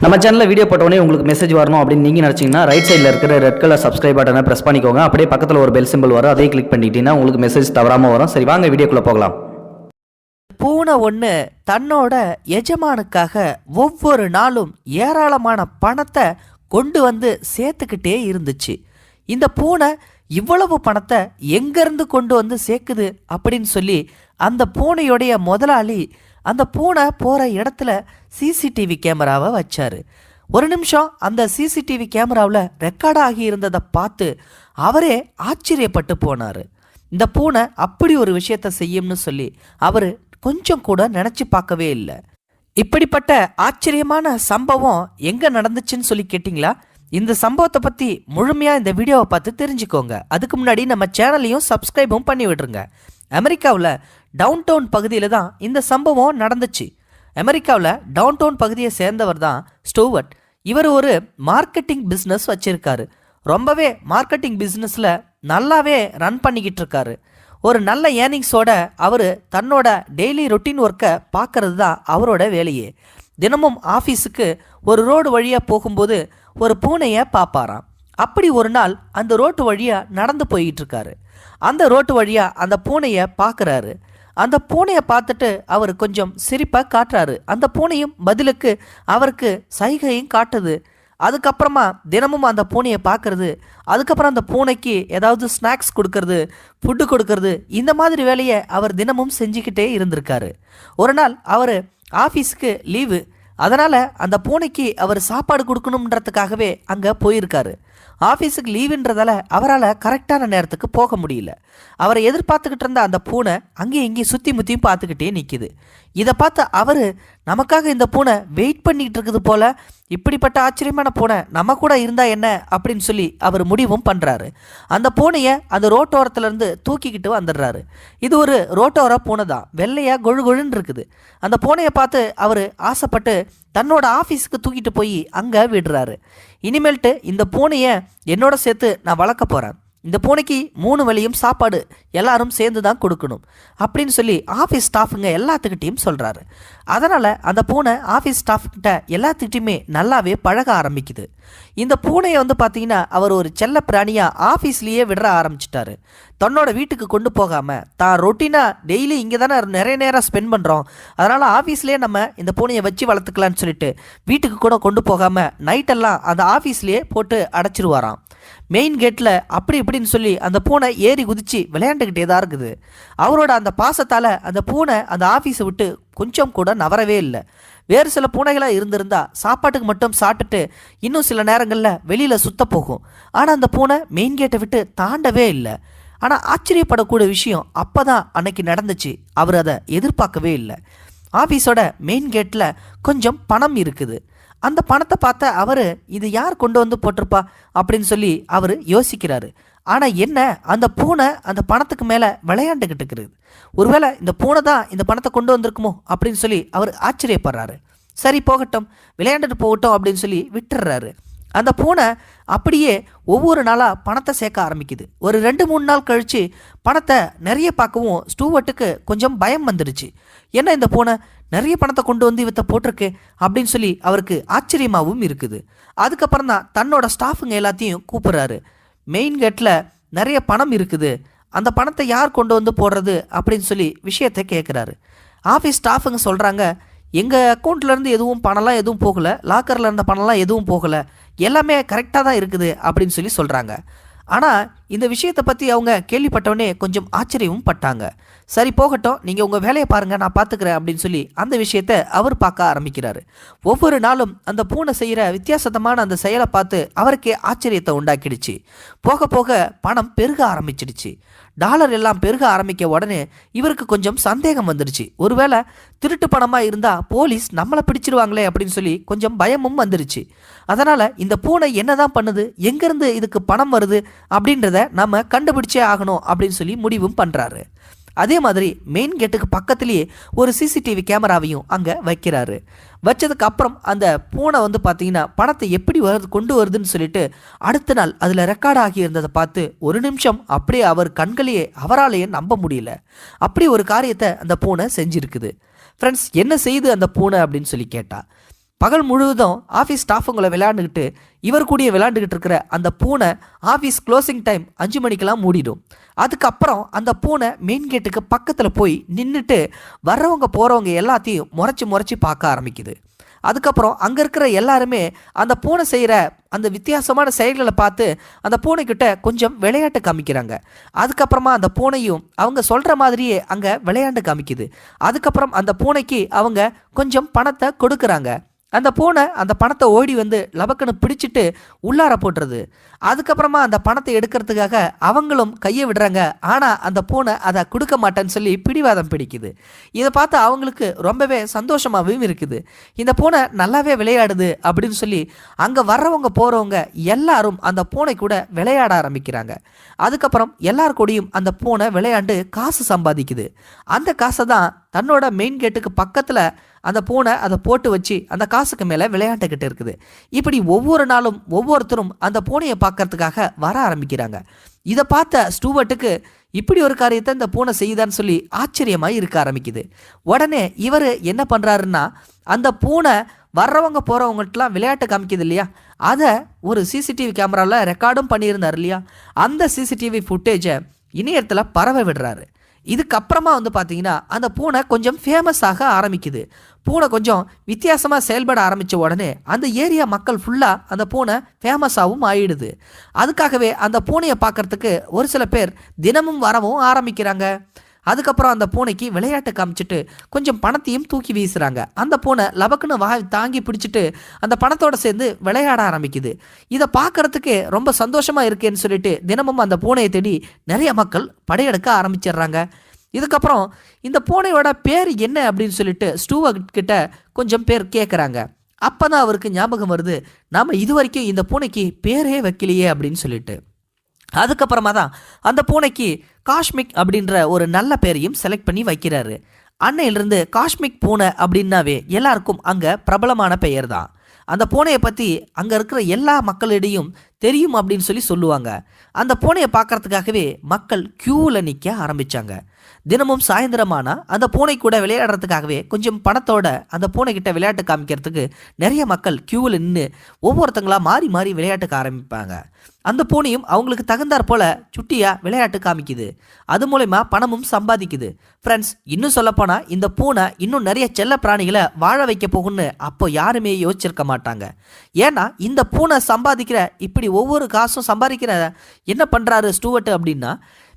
நம்ம சேனலில் வீடியோ போட்டோடனே உங்களுக்கு மெசேஜ் வரணும் அப்படின்னு நீங்கள் நினச்சிங்கன்னா ரைட் சைடில் இருக்கிற ரெட் கலர் சப்ஸ்கிரைப் பட்டனை ப்ரெஸ் பண்ணிக்கோங்க. அப்படியே பக்கத்தில் ஒரு பெல் சிம்பிள் வரும், அதையும் கிளிக் பண்ணிட்டீங்கன்னா உங்களுக்கு மெசேஜ் தவறாமல் வரும். சரி, வாங்க வீடியோக்குள்ளே போகலாம். பூனை ஒன்று தன்னோட எஜமானுக்காக ஒவ்வொரு நாளும் ஏராளமான பணத்தை கொண்டு வந்து சேர்த்துக்கிட்டே இருந்துச்சு. இந்த பூனை இவ்வளவு பணத்தை எங்கேருந்து கொண்டு வந்து சேர்க்குது அப்படின்னு சொல்லி அந்த பூனையுடைய முதலாளி அந்த பூனை போகிற இடத்துல சிசிடிவி கேமராவை வச்சார். ஒரு நிமிஷம் அந்த சிசிடிவி கேமராவில் ரெக்கார்ட் ஆகி இருந்ததை பார்த்து அவரே ஆச்சரியப்பட்டு போனார். இந்த பூனை அப்படி ஒரு விஷயத்த செய்யும்னு சொல்லி அவர் கொஞ்சம் கூட நினச்சி பார்க்கவே இல்லை. இப்படிப்பட்ட ஆச்சரியமான சம்பவம் எங்கே நடந்துச்சுன்னு சொல்லி கேட்டிங்களா? இந்த சம்பவத்தை பற்றி முழுமையாக இந்த வீடியோவை பார்த்து தெரிஞ்சுக்கோங்க. அதுக்கு முன்னாடி நம்ம சேனலையும் சப்ஸ்கிரைபும் பண்ணி விடுறங்க. அமெரிக்காவில் டவுன் டவுன் பகுதியில் தான் இந்த சம்பவம் நடந்துச்சு. அமெரிக்காவில் டவுன் டவுன் பகுதியை சேர்ந்தவர் தான் ஸ்டூவர்ட். இவர் ஒரு மார்க்கெட்டிங் பிஸ்னஸ் வச்சுருக்காரு. ரொம்பவே மார்க்கெட்டிங் பிஸ்னஸில் நல்லாவே ரன் பண்ணிக்கிட்டு இருக்காரு. ஒரு நல்ல ஏர்னிங்ஸோட அவர் தன்னோட டெய்லி ரொட்டீன் ஒர்க்கை பார்க்கறது தான் அவரோட வேலையே. தினமும் ஆஃபீஸுக்கு ஒரு ரோடு வழியாக போகும்போது ஒரு பூனையை பார்ப்பாராம். அப்படி ஒரு நாள் அந்த ரோட்டு வழியாக நடந்து போயிட்டு இருக்காரு. அந்த ரோட்டு வழியாக அந்த பூனையை பார்க்குறாரு. அந்த பூனையை பார்த்துட்டு அவர் கொஞ்சம் சிரிப்பாக காட்டுறாரு. அந்த பூனையும் பதிலுக்கு அவருக்கு சைகையும் காட்டுது. அதுக்கப்புறமா தினமும் அந்த பூனையை பார்க்குறது, அதுக்கப்புறம் அந்த பூனைக்கு ஏதாவது ஸ்நாக்ஸ் கொடுக்கறது, ஃபுட்டு கொடுக்கறது, இந்த மாதிரி வேலையை அவர் தினமும் செஞ்சுக்கிட்டே இருந்திருக்காரு. ஒரு நாள் அவர் ஆஃபீஸுக்கு லீவு, அதனால் அந்த பூனைக்கு அவர் சாப்பாடு கொடுக்கணுன்றதுக்காகவே அங்கே போயிருக்காரு. ஆஃபீஸுக்கு லீவுன்றதால அவரால் கரெக்டான நேரத்துக்கு போக முடியல. அவரை எதிர்பார்த்துக்கிட்டு இருந்த அந்த பூனை அங்கேயும் இங்கேயும் சுற்றி முற்றியும் பார்த்துக்கிட்டே நிற்கிது. இதை பார்த்து அவர் நமக்காக இந்த பூனை வெயிட் பண்ணிகிட்டு இருக்குது போல, இப்படிப்பட்ட ஆச்சரியமான பூனை நம்ம கூட இருந்தால் என்ன அப்படின்னு சொல்லி அவர் முடிவும் பண்ணுறாரு. அந்த பூனையை அந்த ரோட்டோரத்துலேருந்து தூக்கிக்கிட்டு வந்துடுறாரு. இது ஒரு ரோட்டோர பூனை தான், வெள்ளையாக கொழு கொழுன்னு இருக்குது. அந்த பூனையை பார்த்து அவர் ஆசைப்பட்டு தன்னோட ஆஃபீஸுக்கு தூக்கிட்டு போய் அங்கே விடுறாரு. இனிமேல்ட்டு இந்த பூனையை என்னோட சேர்த்து நான் வளர்க்க போகிறேன். இந்த பூனைக்கு 3 வேளையும் சாப்பாடு எல்லாரும் சேர்ந்து தான் கொடுக்கணும் அப்படின்னு சொல்லி ஆஃபீஸ் ஸ்டாஃபுங்க எல்லாத்துக்கிட்டையும் சொல்கிறாரு. அதனால் அந்த பூனை ஆஃபீஸ் ஸ்டாஃப்கிட்ட எல்லாத்துக்கிட்டையுமே நல்லாவே பழக ஆரம்பிக்குது. இந்த பூனையை பார்த்தீங்கன்னா அவர் ஒரு செல்ல பிராணியாக ஆஃபீஸ்லேயே விட ஆரம்பிச்சிட்டாரு. தன்னோட வீட்டுக்கு கொண்டு போகாமல் தான் ரொட்டீனாக டெய்லி இங்கே தானே நிறைய நேரம் ஸ்பெண்ட் பண்ணுறோம், அதனால் ஆஃபீஸ்லேயே நம்ம இந்த பூனையை வச்சு வளர்த்துக்கலான்னு சொல்லிட்டு வீட்டுக்கு கூட கொண்டு போகாமல் நைட்டெல்லாம் அந்த ஆஃபீஸ்லேயே போட்டு அடைச்சிருவாராம். மெயின் கேட்டில் அப்படி இப்படின்னு சொல்லி அந்த பூனை ஏறி குதித்து விளையாண்டுக்கிட்டே தான் இருக்குது. அவரோட அந்த பாசத்தால் அந்த பூனை அந்த ஆஃபீஸை விட்டு கொஞ்சம் கூட நவரவே இல்லை. வேறு சில பூனைகளாக இருந்திருந்தா சாப்பாட்டுக்கு மட்டும் சாப்பிட்டுட்டு இன்னும் சில நேரங்களில் வெளியில் சுத்த போகும். ஆனால் அந்த பூனை மெயின் கேட்டை விட்டு தாண்டவே இல்லை. ஆனால் ஆச்சரியப்படக்கூடிய விஷயம் அப்போ தான் அன்னைக்கு நடந்துச்சு. அவர் அதை எதிர்பார்க்கவே இல்லை. ஆஃபீஸோட மெயின் கேட்டில் கொஞ்சம் பணம் இருக்குது. அந்த பணத்தை பார்த்த அவர் இது யார் கொண்டு வந்து போட்டிருப்பா அப்படின்னு சொல்லி அவர் யோசிக்கிறாரு. ஆனால் என்ன, அந்த பூனை அந்த பணத்துக்கு மேலே விளையாண்டுக்கிட்டு இருக்குது. ஒருவேளை இந்த பூனை தான் இந்த பணத்தை கொண்டு வந்திருக்குமோ அப்படின்னு சொல்லி அவர் ஆச்சரியப்படுறாரு. சரி போகட்டும், விளையாண்டுட்டு போகட்டும் அப்படின்னு சொல்லி விட்டுடுறாரு. அந்த பூனை அப்படியே ஒவ்வொரு நாளாக பணத்தை சேர்க்க ஆரம்பிக்குது. ஒரு 2-3 நாள் கழித்து பணத்தை நிறைய பார்க்கவும் ஸ்டூவர்ட்டுக்கு கொஞ்சம் பயம் வந்துடுச்சு. என்ன இந்த பூனை நிறைய பணத்தை கொண்டு வந்து இவத்தை போட்டிருக்கு அப்படின்னு சொல்லி அவருக்கு ஆச்சரியமாகவும் இருக்குது. அதுக்கப்புறம் தான் தன்னோட ஸ்டாஃபுங்க எல்லாத்தையும் கூப்பிட்றாரு. மெயின் கேட்டில் நிறைய பணம் இருக்குது, அந்த பணத்தை யார் கொண்டு வந்து போடுறது அப்படின்னு சொல்லி விஷயத்தை கேட்குறாரு. ஆஃபீஸ் ஸ்டாஃபுங்க சொல்கிறாங்க, எங்கள் அக்கௌண்ட்லேருந்து எதுவும் பணம்லாம் எதுவும் போகலை, லாக்கரில் இருந்த பணம்லாம் எதுவும் போகலை, எல்லாமே கரெக்டாக தான் இருக்குது அப்படின்னு சொல்லி சொல்கிறாங்க. ஆனால் இந்த விஷயத்தை பற்றி அவங்க கேள்விப்பட்டவொடனே கொஞ்சம் ஆச்சரியமும் பட்டாங்க. சரி போகட்டும், நீங்கள் உங்கள் வேலையை பாருங்கள், நான் பார்த்துக்கிறேன் அப்படின்னு சொல்லி அந்த விஷயத்தை அவர் பார்க்க ஆரம்பிக்கிறாரு. ஒவ்வொரு நாளும் அந்த பூனை செய்கிற வித்தியாசமான அந்த செயலை பார்த்து அவருக்கே ஆச்சரியத்தை உண்டாக்கிடுச்சு. போக போக பணம் பெருக ஆரம்பிச்சிடுச்சு. டாலர் எல்லாம் பெருக ஆரம்பிக்க உடனே இவருக்கு கொஞ்சம் சந்தேகம் வந்துடுச்சு. ஒருவேளை திருட்டு பணமாக இருந்தால் போலீஸ் நம்மளை பிடிச்சிருவாங்களே அப்படின்னு சொல்லி கொஞ்சம் பயமும் வந்துடுச்சு. அதனால் இந்த பூனை என்னதான் பண்ணுது, எங்கேருந்து இதுக்கு பணம் வருது அப்படின்றத நம்ம கண்டுபிடிச்சே ஆகணும் அப்படின்னு சொல்லி முடிவும் பண்ணுறாரு. அதே மாதிரி மெயின் கேட்டுக்கு பக்கத்துலேயே ஒரு சிசிடிவி கேமராவையும் அங்கே வைக்கிறாரு. வச்சதுக்கு அப்புறம் அந்த பூனை பார்த்தீங்கன்னா பணத்தை எப்படி கொண்டு வருதுன்னு சொல்லிட்டு அடுத்த நாள் அதில் ரெக்கார்ட் ஆகியிருந்ததை பார்த்து ஒரு நிமிஷம் அப்படியே அவர் கண்களையே அவராலேயே நம்ப முடியல. அப்படி ஒரு காரியத்தை அந்த பூனை செஞ்சுருக்குது. ஃப்ரெண்ட்ஸ், என்ன செய்யுது அந்த பூனை அப்படின்னு சொல்லி கேட்டா, பகல் முழுவதும் ஆஃபீஸ் ஸ்டாஃபுங்களை விளையாண்டுக்கிட்டு இவர் கூடிய விளையாண்டுக்கிட்டு இருக்கிற அந்த பூனை ஆஃபீஸ் க்ளோசிங் டைம் 5 மணிக்கெல்லாம் மூடிடும். அதுக்கப்புறம் அந்த பூனை மெயின் கேட்டுக்கு பக்கத்தில் போய் நின்றுட்டு வர்றவங்க போகிறவங்க எல்லாத்தையும் முறைச்சி பார்க்க ஆரம்பிக்குது. அதுக்கப்புறம் அங்கே இருக்கிற எல்லாருமே அந்த பூனை செய்கிற அந்த வித்தியாசமான செயல்களை பார்த்து அந்த பூனைக்கிட்ட கொஞ்சம் விளையாட்டு காமிக்கிறாங்க. அதுக்கப்புறமா அந்த பூனையும் அவங்க சொல்கிற மாதிரியே அங்கே விளையாண்டு காமிக்குது. அதுக்கப்புறம் அந்த பூனைக்கு அவங்க கொஞ்சம் பணத்தை கொடுக்குறாங்க. அந்த பூனை அந்த பணத்தை ஓடி வந்து லபக்குன்னு பிடிச்சிட்டு உள்ளார போட்டுருது. அதுக்கப்புறமா அந்த பணத்தை எடுக்கிறதுக்காக அவங்களும் கையை விடுறாங்க. ஆனால் அந்த பூனை அதை கொடுக்க மாட்டேன்னு சொல்லி பிடிவாதம் பிடிக்குது. இதை பார்த்து அவங்களுக்கு ரொம்பவே சந்தோஷமாகவும் இருக்குது. இந்த பூனை நல்லாவே விளையாடுது அப்படின்னு சொல்லி அங்கே வர்றவங்க போகிறவங்க எல்லாரும் அந்த பூனை கூட விளையாட ஆரம்பிக்கிறாங்க. அதுக்கப்புறம் எல்லார் கூடயும் அந்த பூனை விளையாண்டு காசு சம்பாதிக்குது. அந்த காசை தான் தன்னோட மெயின் கேட்டுக்கு பக்கத்தில் அந்த பூனை அதை போட்டு வச்சு அந்த காசுக்கு மேலே விளையாண்டுக்கிட்டு இருக்குது. இப்படி ஒவ்வொரு நாளும் ஒவ்வொருத்தரும் அந்த பூனையை பார்க்கறதுக்காக வர ஆரம்பிக்கிறாங்க. இதை பார்த்த ஸ்டூவர்ட்டுக்கு இப்படி ஒரு காரியத்தை இந்த பூனை செய்யுதான்னு சொல்லி ஆச்சரியமாக இருக்க ஆரம்பிக்குது. உடனே இவர் என்ன பண்ணுறாருன்னா, அந்த பூனை வர்றவங்க போகிறவங்கட்டலாம் விளையாட்டு காமிக்குது இல்லையா, அதை ஒரு சிசிடிவி கேமராவில் ரெக்கார்டும் பண்ணியிருந்தார் இல்லையா, அந்த சிசிடிவி ஃபுட்டேஜை இணையத்தில் பரவ விடுறாரு. இதுக்கப்புறமா வந்து பார்த்தீங்கன்னா அந்த பூனை கொஞ்சம் ஃபேமஸ் ஆக ஆரம்பிக்குது. பூனை கொஞ்சம் வித்தியாசமாக செயல்பட ஆரம்பித்த உடனே அந்த ஏரியா மக்கள் ஃபுல்லாக அந்த பூனை ஃபேமஸாகவும் ஆயிடுது. அதுக்காகவே அந்த பூனையை பார்க்குறதுக்கு ஒரு சில பேர் தினமும் வரவும் ஆரம்பிக்கிறாங்க. அதுக்கப்புறம் அந்த பூனைக்கு விளையாட்டு காமிச்சிட்டு கொஞ்சம் பணத்தையும் தூக்கி வீசுகிறாங்க. அந்த பூனை லபக்குன்னு தாங்கி பிடிச்சிட்டு அந்த பணத்தோடு சேர்ந்து விளையாட ஆரம்பிக்குது. இதை பார்க்குறதுக்கே ரொம்ப சந்தோஷமாக இருக்கேன்னு சொல்லிட்டு தினமும் அந்த பூனையை தேடி நிறைய மக்கள் படையெடுக்க ஆரம்பிச்சிடுறாங்க. இதுக்கப்புறம் இந்த பூனையோட பேர் என்ன அப்படின்னு சொல்லிட்டு ஸ்டூவர்ட் கிட்ட கொஞ்சம் பேர் கேட்குறாங்க. அப்போ தான் அவருக்கு ஞாபகம் வருது, நாம் இது வரைக்கும் இந்த பூனைக்கு பேரே வைக்கலையே அப்படின்னு சொல்லிட்டு. அதுக்கப்புறமா தான் அந்த பூனைக்கு காஷ்மிக் அப்படின்ற ஒரு நல்ல பேரையும் செலக்ட் பண்ணி வைக்கிறாரு. அன்னையிலிருந்து காஷ்மிக் பூனை அப்படின்னாவே எல்லாருக்கும் அங்கே பிரபலமான பெயர் தான். அந்த பூனையை பற்றி அங்கே இருக்கிற எல்லா மக்களிடையும் தெரியும் அப்படின்னு சொல்லி சொல்லுவாங்க. அந்த பூனையை பார்க்கறதுக்காகவே மக்கள் க்யூவில் நிற்க ஆரம்பித்தாங்க. தினமும் சாயந்தரமானா அந்த பூனை கூட விளையாடுறதுக்காகவே கொஞ்சம் பணத்தோட அந்த பூனைக்கிட்ட விளையாட்டு காமிக்கிறதுக்கு நிறைய மக்கள் க்யூவில் நின்று ஒவ்வொருத்தங்களா மாறி மாறி விளையாட்டுக்க ஆரம்பிப்பாங்க. அந்த பூனையும் அவங்களுக்கு தகுந்தாற் போல் சுட்டியாக விளையாட்டு காமிக்குது. அது மூலமா பணமும் சம்பாதிக்குது. ஃப்ரெண்ட்ஸ், இன்னும் சொல்லப்போனால் இந்த பூனை இன்னும் நிறைய செல்ல பிராணிகளை வாழ வைக்க போகும்னு அப்போ யாருமே யோசிச்சிருக்க மாட்டாங்க. ஏன்னா இந்த பூனை சம்பாதிக்கிற இப்படி ஒவ்வொரு காசும் சம்பாதிக்கிற என்ன பண்ணுறாரு ஸ்டூவர்ட் அப்படின்னா,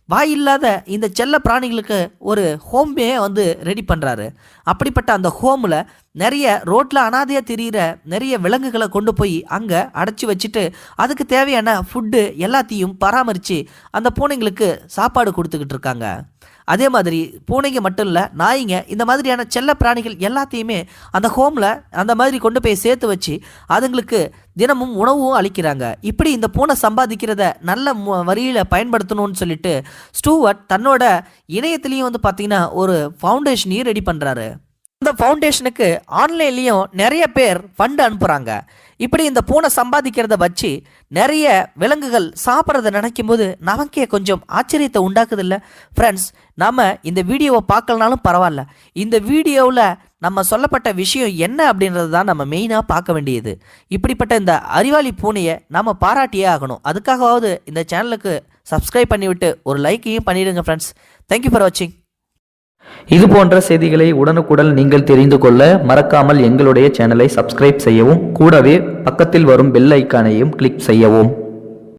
வாயில்லாத இந்த செல்ல பிராணிகளுக்கு ஒரு ஹோமே வந்து ரெடி பண்ணுறாரு. அப்படிப்பட்ட அந்த ஹோமில் நிறைய ரோட்டில் அனாதையாக திரிகிற நிறைய விலங்குகளை கொண்டு போய் அங்கே அடைச்சி வச்சுட்டு அதுக்கு தேவையான ஃபுட்டு எல்லாத்தையும் பராமரித்து அந்த பூனைங்களுக்கு சாப்பாடு கொடுத்துக்கிட்டு இருக்காங்க. அதே மாதிரி பூனைங்க மட்டும் இல்லை, நாய்ங்க, இந்த மாதிரியான செல்ல பிராணிகள் எல்லாத்தையுமே அந்த ஹோமில் அந்த மாதிரி கொண்டு போய் சேர்த்து வச்சு அதுங்களுக்கு தினமும் உணவும் அளிக்கிறாங்க. இப்படி இந்த பூனை சம்பாதிக்கிறத நல்ல வரியில் பயன்படுத்தணும்னு சொல்லிட்டு ஸ்டூவர்ட் தன்னோட இணையத்திலையும் வந்து பார்த்திங்கன்னா ஒரு ஃபவுண்டேஷனையும் ரெடி பண்ணுறாரு. இந்த ஃபவுண்டேஷனுக்கு ஆன்லைன்லேயும் நிறைய பேர் ஃபண்டு அனுப்புகிறாங்க. இப்படி இந்த பூனை சம்பாதிக்கிறத வச்சு நிறைய விலங்குகள் சாப்பிட்றத நினைக்கும் போது நமக்கே கொஞ்சம் ஆச்சரியத்தை உண்டாக்குது இல்லை ஃப்ரெண்ட்ஸ்? நம்ம இந்த வீடியோவை பார்க்கலனாலும் பரவாயில்ல, இந்த வீடியோவில் நம்ம சொல்லப்பட்ட விஷயம் என்ன அப்படின்றது தான் நம்ம மெயினாக பார்க்க வேண்டியது. இப்படிப்பட்ட இந்த அறிவாளி பூனையை நம்ம பாராட்டியே ஆகணும். அதுக்காகவாவது இந்த சேனலுக்கு சப்ஸ்கிரைப் பண்ணிவிட்டு ஒரு லைக்கையும் பண்ணிவிடுங்க ஃப்ரெண்ட்ஸ். தேங்க்யூ ஃபார் வாட்சிங். இது போன்ற செய்திகளை உடனுக்குடன் நீங்கள் தெரிந்து கொள்ள மறக்காமல் எங்களுடைய சேனலை சப்ஸ்கிரைப் செய்யவும், கூடவே பக்கத்தில் வரும் பெல் ஐக்கானையும் கிளிக் செய்யவும்.